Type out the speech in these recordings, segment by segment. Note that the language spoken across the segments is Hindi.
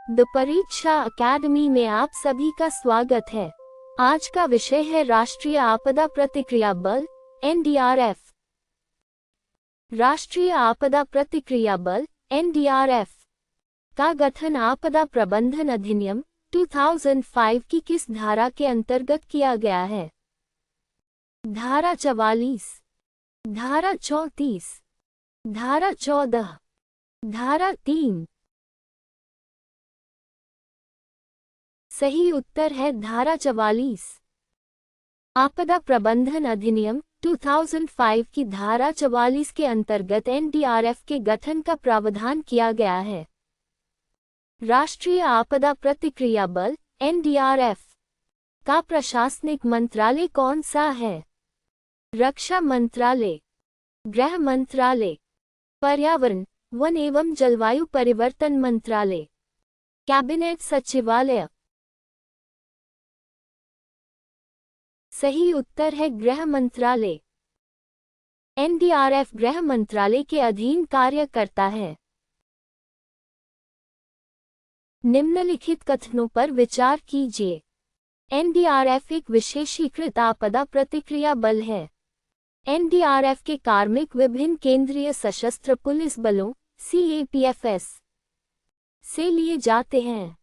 द परीक्षा अकेडमी में आप सभी का स्वागत है। आज का विषय है राष्ट्रीय आपदा प्रतिक्रिया बल (एनडीआरएफ). राष्ट्रीय आपदा प्रतिक्रिया बल (एनडीआरएफ) का गठन आपदा प्रबंधन अधिनियम 2005 की किस धारा के अंतर्गत किया गया है? धारा 44, धारा 34, धारा 14, धारा 3। सही उत्तर है धारा 44। आपदा प्रबंधन अधिनियम 2005 की धारा 44 के अंतर्गत एनडीआरएफ के गठन का प्रावधान किया गया है। राष्ट्रीय आपदा प्रतिक्रिया बल (एनडीआरएफ) का प्रशासनिक मंत्रालय कौन सा है? रक्षा मंत्रालय, गृह मंत्रालय, पर्यावरण, वन एवं जलवायु परिवर्तन मंत्रालय, कैबिनेट सचिवालय। सही उत्तर है गृह मंत्रालय। एनडीआरएफ गृह मंत्रालय के अधीन कार्य करता है। निम्नलिखित कथनों पर विचार कीजिए। एनडीआरएफ एक विशेषीकृत आपदा प्रतिक्रिया बल है। एनडीआरएफ के कार्मिक विभिन्न केंद्रीय सशस्त्र पुलिस बलों (CAPFS) से लिए जाते हैं।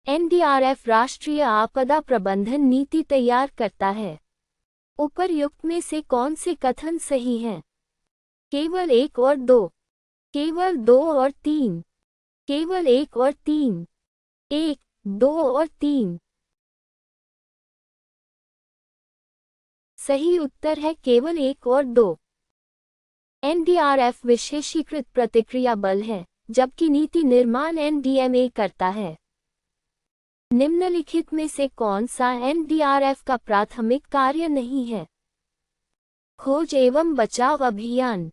एनडीआरएफ राष्ट्रीय आपदा प्रबंधन नीति तैयार करता है। उपर्युक्त में से कौन से कथन सही हैं? केवल 1 और 2, केवल 2 और 3, केवल 1 और 3, 1, 2 और 3। सही उत्तर है केवल 1 और 2। एनडीआरएफ विशेषीकृत प्रतिक्रिया बल है, जबकि नीति निर्माण एनडीएमए करता है। निम्नलिखित में से कौन सा एनडीआरएफ का प्राथमिक कार्य नहीं है? खोज एवं बचाव अभियान,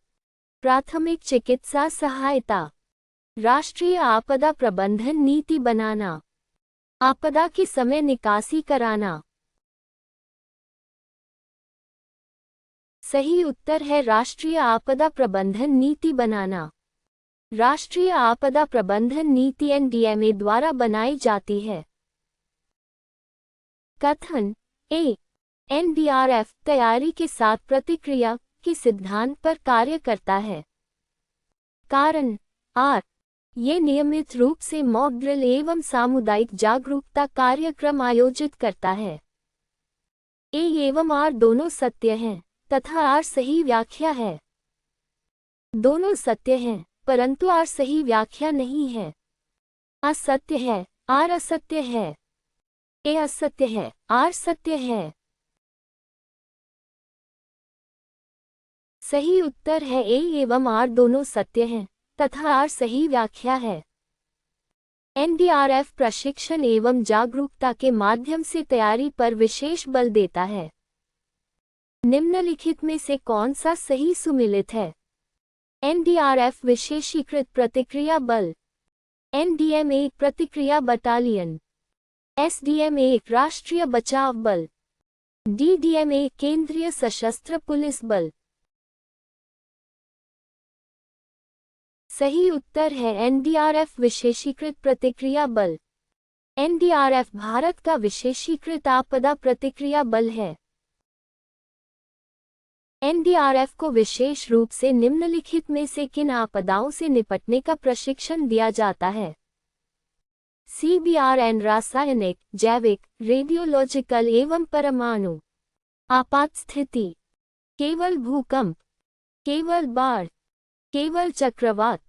प्राथमिक चिकित्सा सहायता, राष्ट्रीय आपदा प्रबंधन नीति बनाना, आपदा के समय निकासी कराना। सही उत्तर है राष्ट्रीय आपदा प्रबंधन नीति बनाना। राष्ट्रीय आपदा प्रबंधन नीति एनडीएमए द्वारा बनाई जाती है। कथन ए, एनडीआरएफ तैयारी के साथ प्रतिक्रिया के सिद्धांत पर कार्य करता है। कारण आर, ये नियमित रूप से मॉक ड्रिल एवं सामुदायिक जागरूकता कार्यक्रम आयोजित करता है। ए एवं आर दोनों सत्य हैं तथा आर सही व्याख्या है। दोनों सत्य हैं, परंतु आर सही व्याख्या नहीं है। असत्य है, आर असत्य है। ए असत्य है, आर सत्य है। सही उत्तर है ए एवं आर दोनों सत्य हैं तथा आर सही व्याख्या है। एनडीआरएफ प्रशिक्षण एवं जागरूकता के माध्यम से तैयारी पर विशेष बल देता है। निम्नलिखित में से कौन सा सही सुमेलित है? एनडीआरएफ विशेषीकृत प्रतिक्रिया बल, एनडीएमए प्रतिक्रिया बटालियन, एसडीएमए राष्ट्रीय बचाव बल, डीडीएमए केंद्रीय सशस्त्र पुलिस बल। सही उत्तर है एनडीआरएफ विशेषीकृत प्रतिक्रिया बल। एनडीआरएफ भारत का विशेषीकृत आपदा प्रतिक्रिया बल है। एनडीआरएफ को विशेष रूप से निम्नलिखित में से किन आपदाओं से निपटने का प्रशिक्षण दिया जाता है? CBRN रासायनिक, जैविक, रेडियोलॉजिकल एवं परमाणु आपात स्थिति, केवल भूकंप, केवल बाढ़, केवल चक्रवात।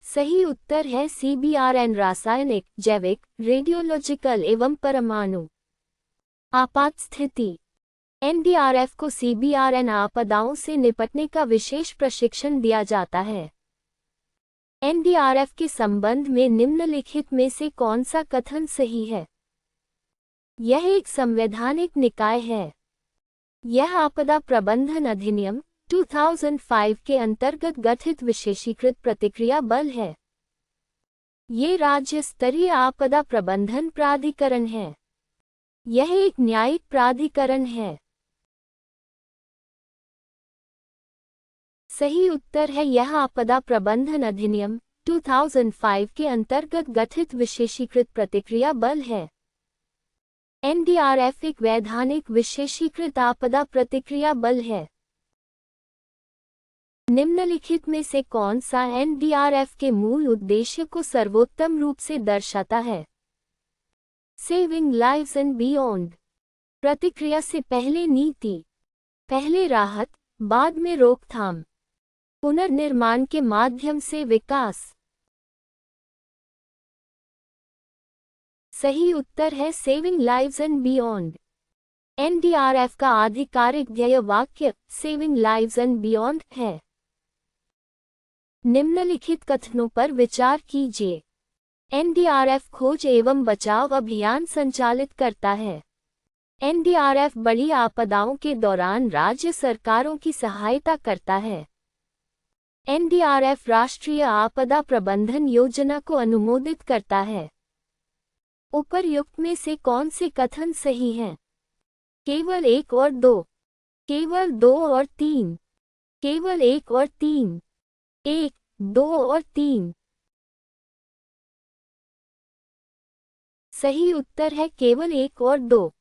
सही उत्तर है CBRN रासायनिक, जैविक, रेडियोलॉजिकल एवं परमाणु आपात स्थिति। एनडीआरएफ को CBRN आपदाओं से निपटने का विशेष प्रशिक्षण दिया जाता है। एनडीआरएफ के संबंध में निम्नलिखित में से कौन सा कथन सही है? यह एक संवैधानिक निकाय है। यह आपदा प्रबंधन अधिनियम 2005 के अंतर्गत गठित विशेषीकृत प्रतिक्रिया बल है। ये राज्य स्तरीय आपदा प्रबंधन प्राधिकरण है। यह एक न्यायिक प्राधिकरण है। सही उत्तर है यह आपदा प्रबंधन अधिनियम 2005 के अंतर्गत गठित विशेषीकृत प्रतिक्रिया बल है। एनडीआरएफ एक वैधानिक विशेषीकृत आपदा प्रतिक्रिया बल है। निम्नलिखित में से कौन सा एनडीआरएफ के मूल उद्देश्य को सर्वोत्तम रूप से दर्शाता है? Saving lives and beyond. प्रतिक्रिया से पहले नीति। पहले राहत, बाद में रोकथाम, पुनर्निर्माण के माध्यम से विकास। सही उत्तर है saving lives and beyond. NDRF का आधिकारिक ध्येय वाक्य सेविंग लाइव्स एंड बियॉन्ड है। निम्नलिखित कथनों पर विचार कीजिए। एनडीआरएफ खोज एवं बचाव अभियान संचालित करता है। एनडीआरएफ बड़ी आपदाओं के दौरान राज्य सरकारों की सहायता करता है। एनडीआरएफ राष्ट्रीय आपदा प्रबंधन योजना को अनुमोदित करता है। उपर्युक्त में से कौन से कथन सही हैं? केवल 1 और 2, केवल 2 और 3, केवल 1 और 3, 1, 2 और 3। सही उत्तर है केवल 1 और 2।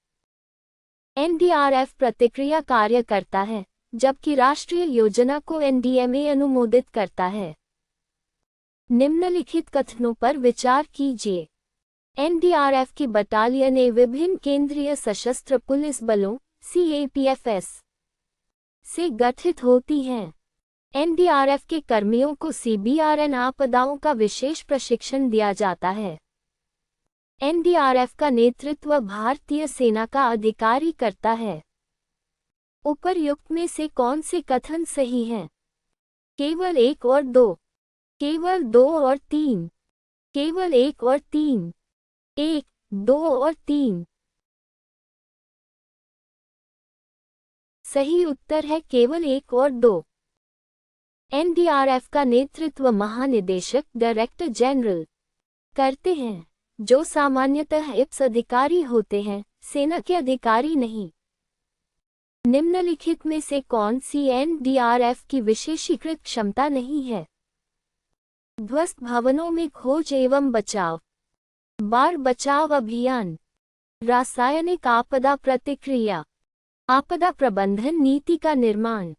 एनडीआरएफ प्रतिक्रिया कार्य करता है, जबकि राष्ट्रीय योजना को एनडीएमए अनुमोदित करता है। निम्नलिखित कथनों पर विचार कीजिए। एनडीआरएफ की बटालियनें विभिन्न केंद्रीय सशस्त्र पुलिस बलों सीएपीएफएस से गठित होती हैं। एनडीआरएफ के कर्मियों को सीबीआरएन आपदाओं का विशेष प्रशिक्षण दिया जाता है। एनडीआरएफ का नेतृत्व भारतीय सेना का अधिकारी करता है। उपर्युक्त में से कौन से कथन सही हैं? केवल 1 और 2, केवल 2 और 3, केवल 1 और 3, 1, 2 और 3। सही उत्तर है केवल 1 और 2। एनडीआरएफ का नेतृत्व महानिदेशक डायरेक्टर जनरल करते हैं, जो सामान्यतः IPS अधिकारी होते हैं, सेना के अधिकारी नहीं। निम्नलिखित में से कौन सी एनडीआरएफ की विशेषीकृत क्षमता नहीं है? ध्वस्त भवनों में खोज एवं बचाव, बाढ़ बचाव अभियान, रासायनिक आपदा प्रतिक्रिया, आपदा प्रबंधन नीति का निर्माण।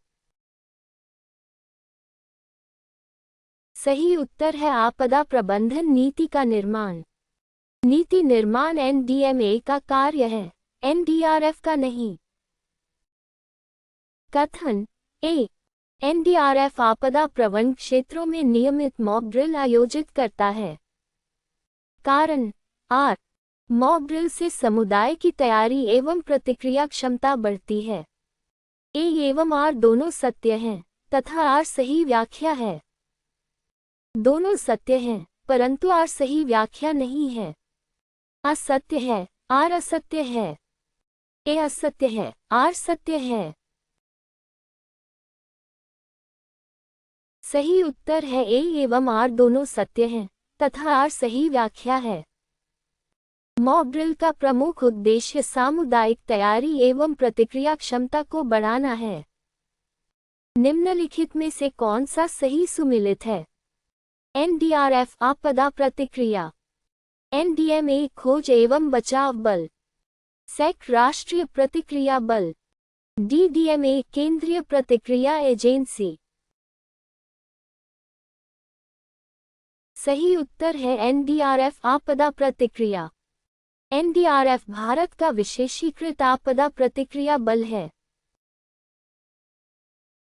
सही उत्तर है आपदा प्रबंधन नीति का निर्माण। नीति निर्माण एनडीएमए का कार्य है, एनडीआरएफ का नहीं। कथन ए, एनडीआरएफ आपदा प्रवण क्षेत्रों में नियमित मॉक ड्रिल आयोजित करता है। कारण आर, मॉक ड्रिल से समुदाय की तैयारी एवं प्रतिक्रिया क्षमता बढ़ती है। ए एवं आर दोनों सत्य हैं तथा आर सही व्याख्या है। दोनों सत्य हैं, परंतु आर सही व्याख्या नहीं है। असत्य है, आर असत्य है। ए असत्य है, आर सत्य है। सही उत्तर है ए एवं आर दोनों सत्य हैं तथा आर सही व्याख्या है। मॉक ड्रिल का प्रमुख उद्देश्य सामुदायिक तैयारी एवं प्रतिक्रिया क्षमता को बढ़ाना है। निम्नलिखित में से कौन सा सही सुमेलित है? एनडीआरएफ आपदा प्रतिक्रिया, एनडीएमए खोज एवं बचाव बल, सेक राष्ट्रीय प्रतिक्रिया बल, डीडीएमए केंद्रीय प्रतिक्रिया एजेंसी। सही उत्तर है एनडीआरएफ आपदा प्रतिक्रिया। एनडीआरएफ भारत का विशेषीकृत आपदा प्रतिक्रिया बल है।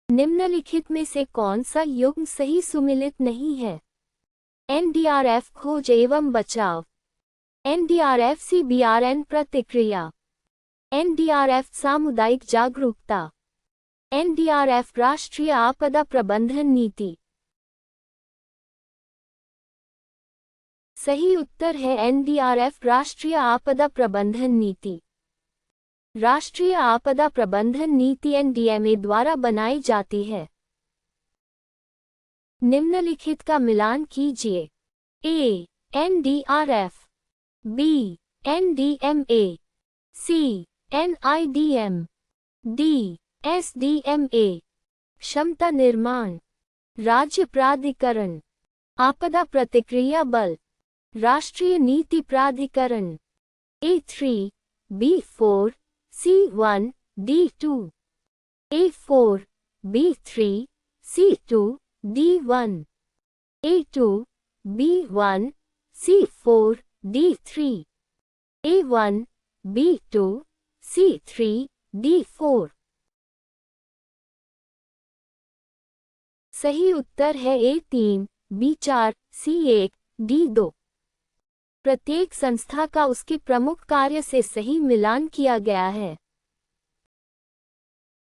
निम्नलिखित में से कौन सा युग्म सही सुमेलित नहीं है? एनडीआरएफ खोज एवं बचाव, एनडीआरएफ सीबीआरएन प्रतिक्रिया, एनडीआरएफ सामुदायिक जागरूकता, एनडीआरएफ राष्ट्रीय आपदा प्रबंधन नीति। सही उत्तर है एनडीआरएफ राष्ट्रीय आपदा प्रबंधन नीति। राष्ट्रीय आपदा प्रबंधन नीति एनडीएमए द्वारा बनाई जाती है। निम्नलिखित का मिलान कीजिए। ए, एनडीआरएफ, बी, एनडीएमए, सी, एनआईडीएम, डी, एसडीएमए। क्षमता निर्माण, राज्य प्राधिकरण, आपदा प्रतिक्रिया बल, राष्ट्रीय नीति प्राधिकरण। A3, B4, C1, D2, A4, B3, C2, D1, A2, B1, C4, D3, A1, B2, C3, D4। सही उत्तर है A3, B4, C1, D2। प्रत्येक संस्था का उसके प्रमुख कार्य से सही मिलान किया गया है।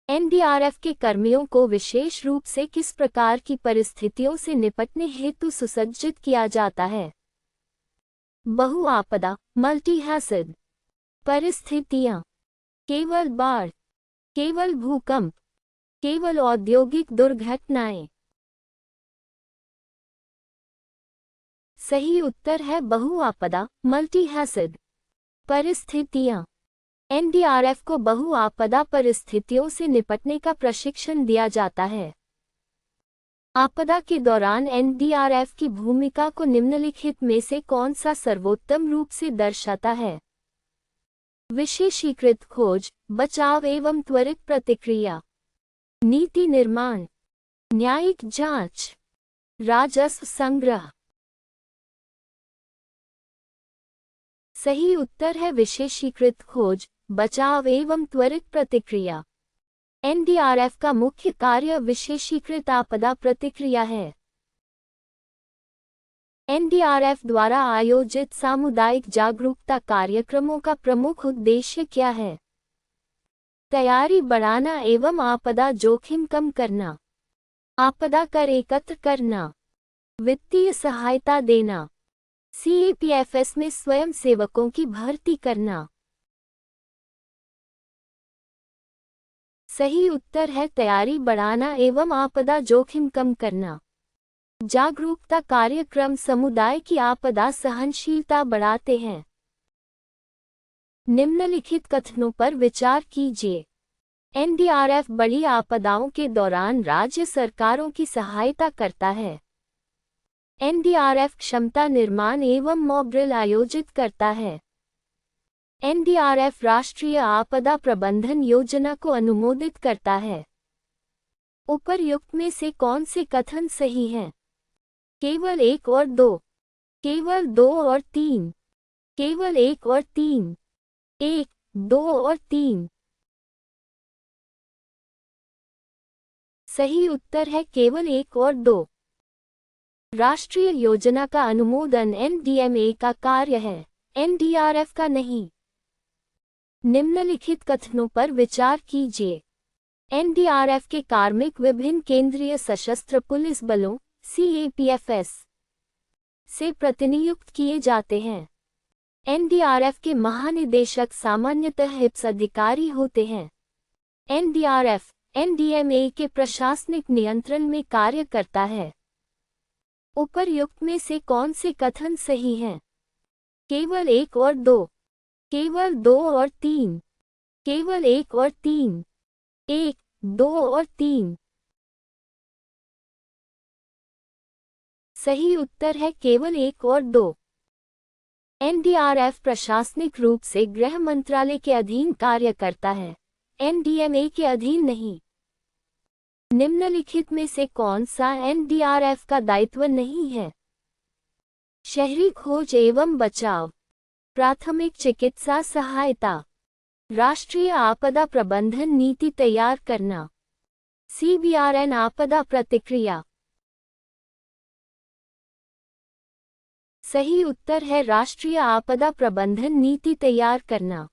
एनडीआरएफ के कर्मियों को विशेष रूप से किस प्रकार की परिस्थितियों से निपटने हेतु सुसज्जित किया जाता है? बहु आपदा, मल्टी हैज़ार्ड परिस्थितियां, केवल बाढ़, केवल भूकंप, केवल औद्योगिक दुर्घटनाएं। सही उत्तर है बहु आपदा, मल्टी हैज़ार्ड परिस्थितियां। एनडीआरएफ को बहु आपदा परिस्थितियों से निपटने का प्रशिक्षण दिया जाता है। आपदा के दौरान एनडीआरएफ की भूमिका को निम्नलिखित में से कौन सा सर्वोत्तम रूप से दर्शाता है? विशेषीकृत खोज, बचाव एवं त्वरित प्रतिक्रिया, नीति निर्माण, न्यायिक जांच, राजस्व संग्रह। सही उत्तर है विशेषीकृत खोज, बचाव एवं त्वरित प्रतिक्रिया। एनडीआरएफ का मुख्य कार्य विशेषीकृत आपदा प्रतिक्रिया है। एनडीआरएफ द्वारा आयोजित सामुदायिक जागरूकता कार्यक्रमों का प्रमुख उद्देश्य क्या है? तैयारी बढ़ाना एवं आपदा जोखिम कम करना, आपदा कर एकत्र करना, वित्तीय सहायता देना, सीएपीएफएस में स्वयंसेवकों की भर्ती करना। सही उत्तर है तैयारी बढ़ाना एवं आपदा जोखिम कम करना। जागरूकता कार्यक्रम समुदाय की आपदा सहनशीलता बढ़ाते हैं। निम्नलिखित कथनों पर विचार कीजिए। एनडीआरएफ बड़ी आपदाओं के दौरान राज्य सरकारों की सहायता करता है। एनडीआरएफ क्षमता निर्माण एवं मॉक ड्रिल आयोजित करता है। एनडीआरएफ राष्ट्रीय आपदा प्रबंधन योजना को अनुमोदित करता है। उपर्युक्त में से कौन से कथन सही हैं? केवल 1 और 2, केवल 2 और 3, केवल 1 और 3, 1, 2 और 3। सही उत्तर है केवल 1 और 2। राष्ट्रीय योजना का अनुमोदन एनडीएमए का कार्य है, एनडीआरएफ का नहीं। निम्नलिखित कथनों पर विचार कीजिए। एनडीआरएफ के कार्मिक विभिन्न केंद्रीय सशस्त्र पुलिस बलों सीएपीएफएस से प्रतिनियुक्त किए जाते हैं। एनडीआरएफ के महानिदेशक सामान्यतः हिप्स अधिकारी होते हैं। एनडीआरएफ एनडीएमए के प्रशासनिक नियंत्रण में कार्य करता है। उपर्युक्त में से कौन से कथन सही हैं? केवल 1 और 2, केवल 2 और 3, केवल 1 और 3, 1, 2 और 3। सही उत्तर है केवल 1 और 2। एनडीआरएफ प्रशासनिक रूप से गृह मंत्रालय के अधीन कार्य करता है, एनडीएमए के अधीन नहीं। निम्नलिखित में से कौन सा एनडीआरएफ का दायित्व नहीं है? शहरी खोज एवं बचाव, प्राथमिक चिकित्सा सहायता, राष्ट्रीय आपदा प्रबंधन नीति तैयार करना, सीबीआरएन आपदा प्रतिक्रिया। सही उत्तर है राष्ट्रीय आपदा प्रबंधन नीति तैयार करना।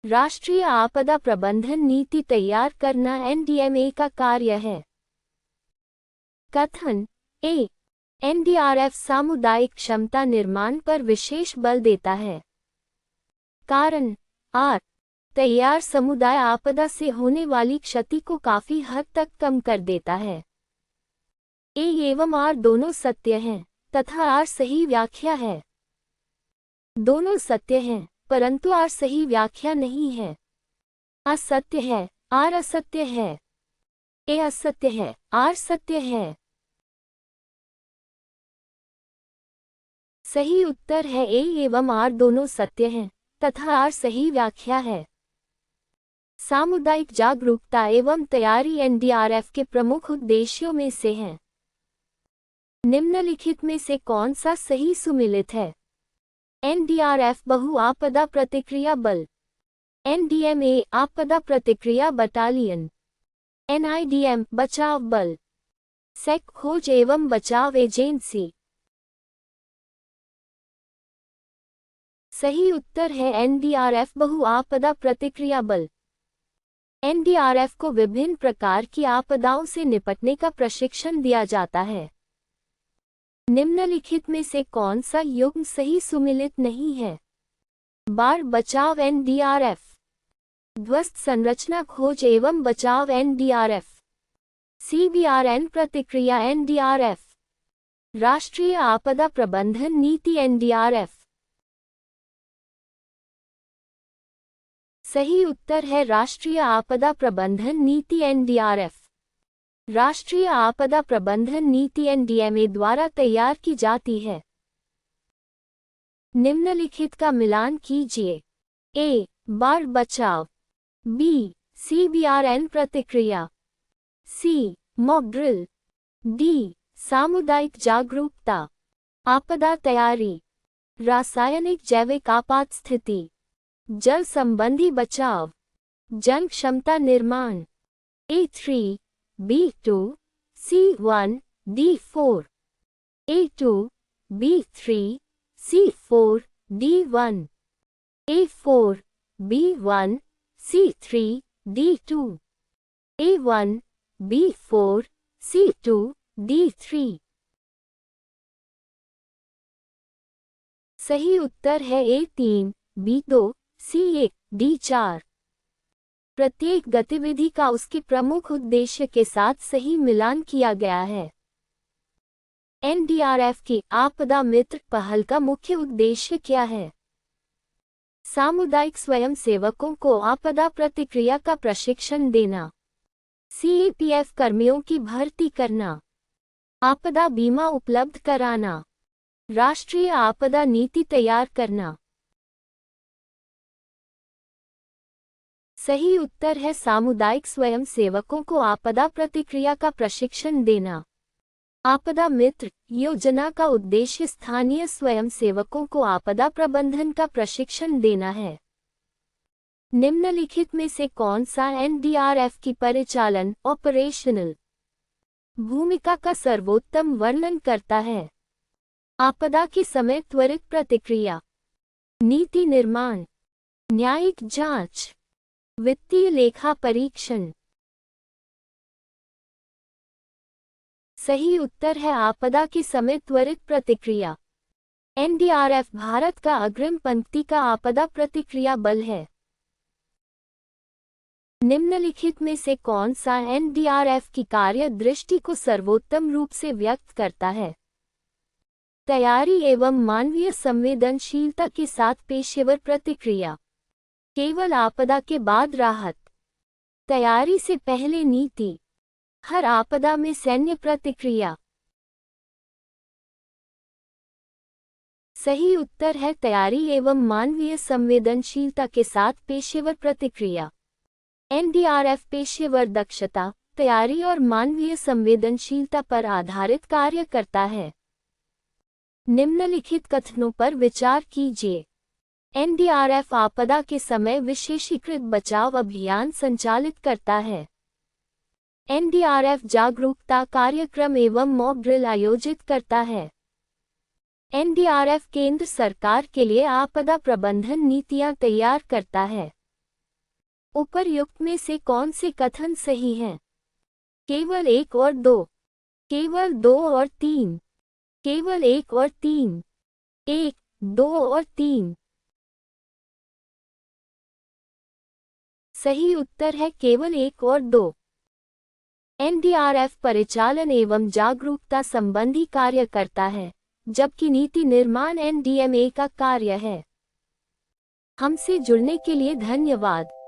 राष्ट्रीय आपदा प्रबंधन नीति तैयार करना एनडीएमए का कार्य है। कथन ए, एनडीआरएफ सामुदायिक क्षमता निर्माण पर विशेष बल देता है। कारण आर, तैयार समुदाय आपदा से होने वाली क्षति को काफी हद तक कम कर देता है। ए एवं आर दोनों सत्य हैं तथा आर सही व्याख्या है। दोनों सत्य हैं परंतु आर सही व्याख्या नहीं है। असत्य है, आर असत्य है। ए असत्य है, आर सत्य है। सही उत्तर है ए एवं आर दोनों सत्य हैं तथा आर सही व्याख्या है। सामुदायिक जागरूकता एवं तैयारी एनडीआरएफ के प्रमुख उद्देश्यों में से है। निम्नलिखित में से कौन सा सही सुमेलित है? एनडीआरएफ बहु आपदा प्रतिक्रिया बल, एनडीएमए आपदा प्रतिक्रिया बटालियन, एनआईडीएम बचाव बल, सेक खोज एवं बचाव एजेंसी। सही उत्तर है एनडीआरएफ बहु आपदा प्रतिक्रिया बल। एनडीआरएफ को विभिन्न प्रकार की आपदाओं से निपटने का प्रशिक्षण दिया जाता है। निम्नलिखित में से कौन सा युग्म सही सुमेलित नहीं है? बाढ़ बचाव एनडीआरएफ, ध्वस्त संरचना खोज एवं बचाव एनडीआरएफ, सीबीआरएन प्रतिक्रिया एनडीआरएफ, राष्ट्रीय आपदा प्रबंधन नीति एनडीआरएफ। सही उत्तर है राष्ट्रीय आपदा प्रबंधन नीति एनडीआरएफ। राष्ट्रीय आपदा प्रबंधन नीति एनडीएमए द्वारा तैयार की जाती है। निम्नलिखित का मिलान कीजिए। ए बाढ़ बचाव, बी सीबीआरएन प्रतिक्रिया, सी मॉक ड्रिल, डी सामुदायिक जागरूकता। आपदा तैयारी, रासायनिक जैविक आपात स्थिति, जल संबंधी बचाव, जन क्षमता निर्माण। A3 B2 C1 D4, A2 B3 C4 D1, A4 B1 C3 D2, A1 B4 C2 D3। सही उत्तर है A3 B2 C1 D4। प्रत्येक गतिविधि का उसके प्रमुख उद्देश्य के साथ सही मिलान किया गया है। एनडीआरएफ की आपदा मित्र पहल का मुख्य उद्देश्य क्या है? सामुदायिक स्वयंसेवकों को आपदा प्रतिक्रिया का प्रशिक्षण देना, सीएपीएफ कर्मियों की भर्ती करना, आपदा बीमा उपलब्ध कराना, राष्ट्रीय आपदा नीति तैयार करना। सही उत्तर है सामुदायिक स्वयंसेवकों को आपदा प्रतिक्रिया का प्रशिक्षण देना। आपदा मित्र योजना का उद्देश्य स्थानीय स्वयंसेवकों को आपदा प्रबंधन का प्रशिक्षण देना है। निम्नलिखित में से कौन सा एनडीआरएफ की परिचालन ऑपरेशनल भूमिका का सर्वोत्तम वर्णन करता है? आपदा के समय त्वरित प्रतिक्रिया, नीति निर्माण, न्यायिक जांच, वित्तीय लेखा परीक्षण। सही उत्तर है आपदा के समय त्वरित प्रतिक्रिया। एनडीआरएफ भारत का अग्रिम पंक्ति का आपदा प्रतिक्रिया बल है। निम्नलिखित में से कौन सा एनडीआरएफ की कार्य दृष्टि को सर्वोत्तम रूप से व्यक्त करता है? तैयारी एवं मानवीय संवेदनशीलता के साथ पेशेवर प्रतिक्रिया, केवल आपदा के बाद राहत, तैयारी से पहले नीति, हर आपदा में सैन्य प्रतिक्रिया। सही उत्तर है तैयारी एवं मानवीय संवेदनशीलता के साथ पेशेवर प्रतिक्रिया। एनडीआरएफ पेशेवर दक्षता, तैयारी और मानवीय संवेदनशीलता पर आधारित कार्य करता है। निम्नलिखित कथनों पर विचार कीजिए। एनडीआरएफ आपदा के समय विशेषीकृत बचाव अभियान संचालित करता है। एनडीआरएफ जागरूकता कार्यक्रम एवं मॉक ड्रिल आयोजित करता है। एनडीआरएफ केंद्र सरकार के लिए आपदा प्रबंधन नीतियां तैयार करता है। उपर्युक्त में से कौन से कथन सही हैं? केवल 1 और 2, केवल 2 और 3, केवल 1 और 3, 1, 2 और 3। सही उत्तर है केवल 1 और 2। एनडीआरएफ परिचालन एवं जागरूकता संबंधी कार्य करता है, जबकि नीति निर्माण एनडीएमए का कार्य है। हमसे जुड़ने के लिए धन्यवाद।